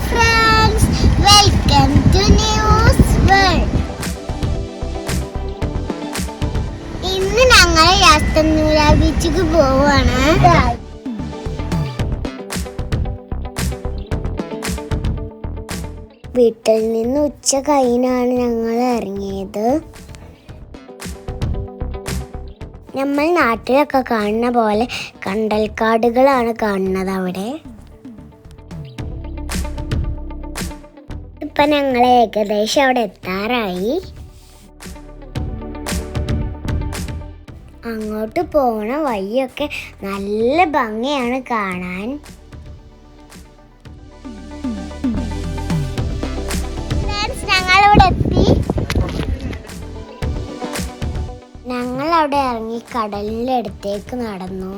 friends, welcome to News World. ഇന്ന് ഞങ്ങൾ യാത്രനൂര ബീച്ചിക്ക് പോവാണ്. വീട്ടിൽ നിന്ന് ഉച്ച കഴിഞ്ഞാണ് ഞങ്ങൾ ഇറങ്ങിയത്. നമ്മൾ നാട്ടിലൊക്കെ കാണുന്ന പോലെ കണ്ടൽക്കാടുകളാണ് കാണുന്നത് അവിടെ. ഇപ്പൊ ഞങ്ങൾ ഏകദേശം അവിടെ എത്താറായി. അങ്ങോട്ട് പോണ വഴിയൊക്കെ നല്ല ഭംഗിയാണ് കാണാൻ. ഞങ്ങളിവിടെ എത്തി. ഞങ്ങൾ അവിടെ ഇറങ്ങി കടലിൻ്റെ അടുത്തേക്ക് നടന്നു.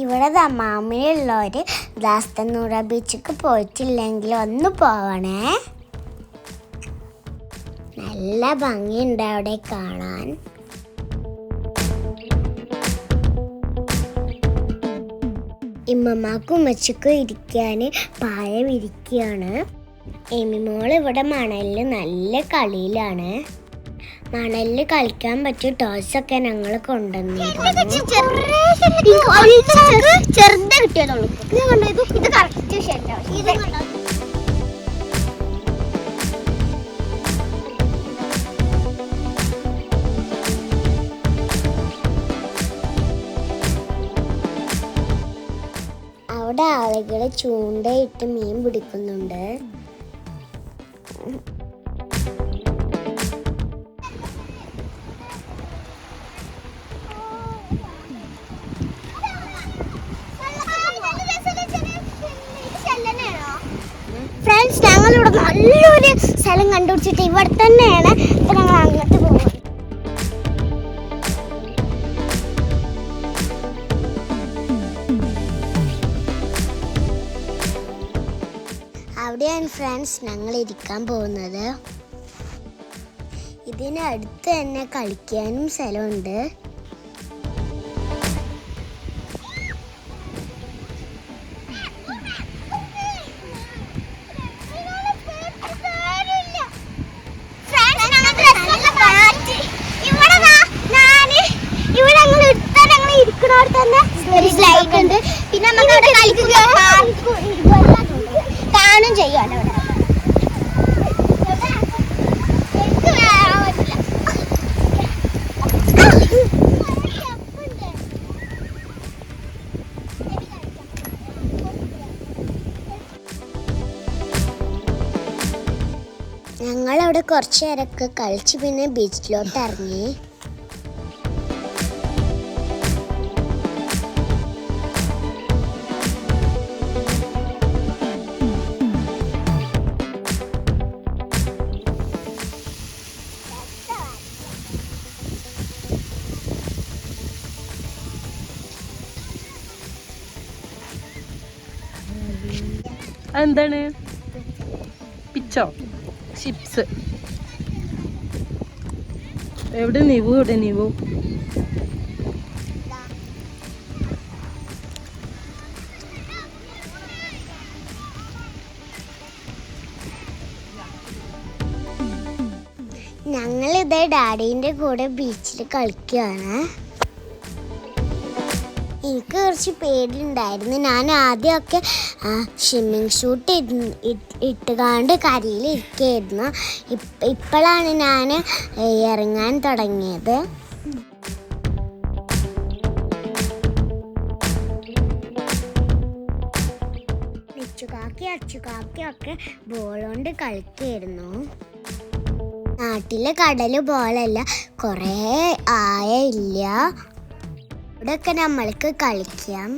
ഇവിടെ ദമാമിലുള്ളവർ ദാസ്തന്നൂറ ബീച്ചിക്ക് പോയിട്ടില്ലെങ്കിൽ ഒന്ന് പോവണേ. നല്ല ഭംഗിയുണ്ട് അവിടെ കാണാൻ. ഇമ്മമാക്കും ഉമ്മച്ചക്കും ഇരിക്കാൻ പായ വിരിക്കുകയാണ്. എമിമോൾ ഇവിടെ മണലിൽ നല്ല കളിയിലാണ്. മണലിൽ കളിക്കാൻ പറ്റിയ ടോയ്സൊക്കെ ഞങ്ങൾ കൊണ്ടുവന്നിരുന്നു. അവിടെ ആളുകൾ ചൂണ്ടയിട്ട് മീൻ പിടിക്കുന്നുണ്ട്. ഫ്രണ്ട്സ്, ഞങ്ങളിവിടെ നല്ലൊരു സ്ഥലം കണ്ടുപിടിച്ചിട്ട് ഇവിടെ തന്നെയാണ്. ഇപ്പൊ ഞങ്ങൾ അങ്ങോട്ട് പോകുന്നത്. അവിടെയാണ് ഫ്രണ്ട്സ് ഞങ്ങൾ ഇരിക്കാൻ പോകുന്നത്. ഇതിനടുത്ത് തന്നെ കളിക്കാനും സ്ഥലമുണ്ട്. ഒരു സ്ലൈഡ് ഉണ്ട്. പിന്നെ നമുക്ക് അവിടെ കാണും ചെയ്യാം. ഞങ്ങളവിടെ കുറച്ച് നേരമൊക്കെ കളിച്ച് പിന്നെ ബീച്ചിലോട്ട് ഇറങ്ങി. എന്താണ് പിച്ചോ ചിപ്സ്? എവിടെ നീവു? എവിടെ നീവു? ഞങ്ങളിത് ഡാഡീൻ്റെ കൂടെ ബീച്ചിൽ കളിക്കുകയാണ്. എനിക്ക് കുറച്ച് പേടിയുണ്ടായിരുന്നു. ഞാൻ ആദ്യമൊക്കെ സ്വിമ്മിങ് ഷൂട്ട് ഇട്ടുകാണ്ട് കരയിൽ ഇരിക്കുകയായിരുന്നു. ഇപ്പോഴാണ് ഞാൻ ഇറങ്ങാൻ തുടങ്ങിയത്. അച്ചുകാക്കിയൊക്കെ ബോളുകൊണ്ട് കളിക്കുകയായിരുന്നു. നാട്ടിലെ കടൽ പോലല്ല, കുറേ ആഴമില്ല. ഇവിടെയൊക്കെ നമ്മൾക്ക് കളിക്കാം.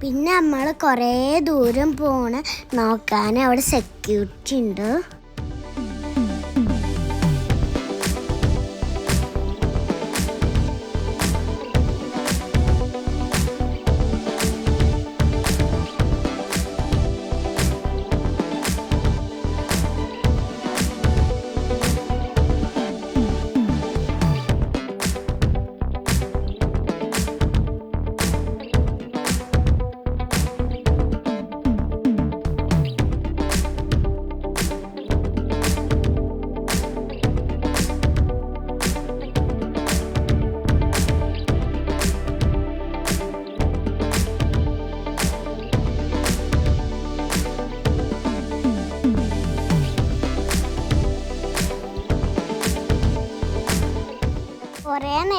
പിന്നെ നമ്മൾ കുറേ ദൂരം നോക്കാൻ അവിടെ സെക്യൂരിറ്റി ഉണ്ട്.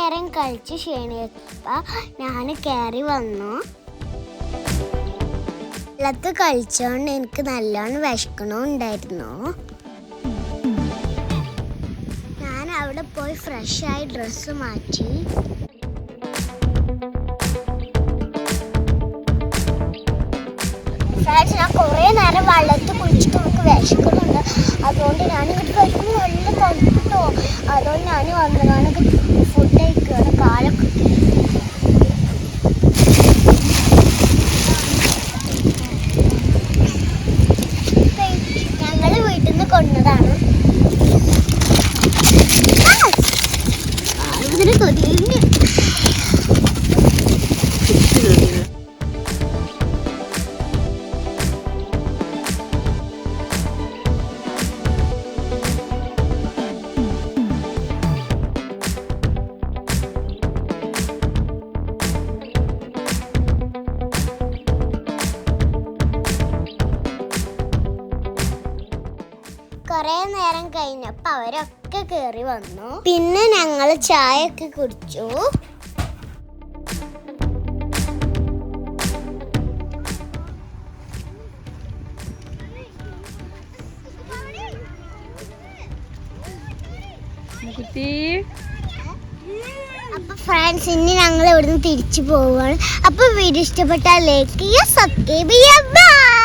നേരം കളിച്ച് ക്ഷീണിച്ചപ്പോൾ ഞാൻ കയറി വന്നു. വെള്ളത്തിൽ കളിച്ചോണ്ട് എനിക്ക് നല്ലോണം വിശക്കണമുണ്ടായിരുന്നു. ഞാൻ അവിടെ പോയി ഫ്രഷായി ഡ്രസ്സ് മാറ്റി. ഞാൻ കുറേ നേരം വെള്ളത്തിൽ കുളിച്ചിട്ട് നമുക്ക് വിശക്കുന്നുണ്ട്. അതുകൊണ്ട് ഞാനിങ്ങോട്ട് കഴിക്കുമ്പോൾ നല്ല തണുപ്പിട്ടോ. അതുകൊണ്ട് ഞാൻ വന്നതാണെങ്കിൽ ഫുഡ് കഴിക്കുകയാണ്. കാലൊക്കെ ഞങ്ങൾ വീട്ടിൽ നിന്ന് കൊണ്ടതാണ്. ഇതിന് കൊതിയുണ്ട്. കുറേ നേരം കഴിഞ്ഞപ്പോൾ അവരൊക്കെ കയറി വന്നു. പിന്നെ ഞങ്ങൾ ചായ ഒക്കെ കുടിച്ചു. അപ്പൊ ഫ്രണ്ട്സ്, ഇനി ഞങ്ങൾ ഇവിടുന്ന് തിരിച്ചു പോവുകയാണ്. അപ്പൊ വീഡിയോ ഇഷ്ടപ്പെട്ടാൽ ലൈക്ക് ചെയ്യുക, സബ്സ്ക്രൈബ് ചെയ്യുക. ബൈ.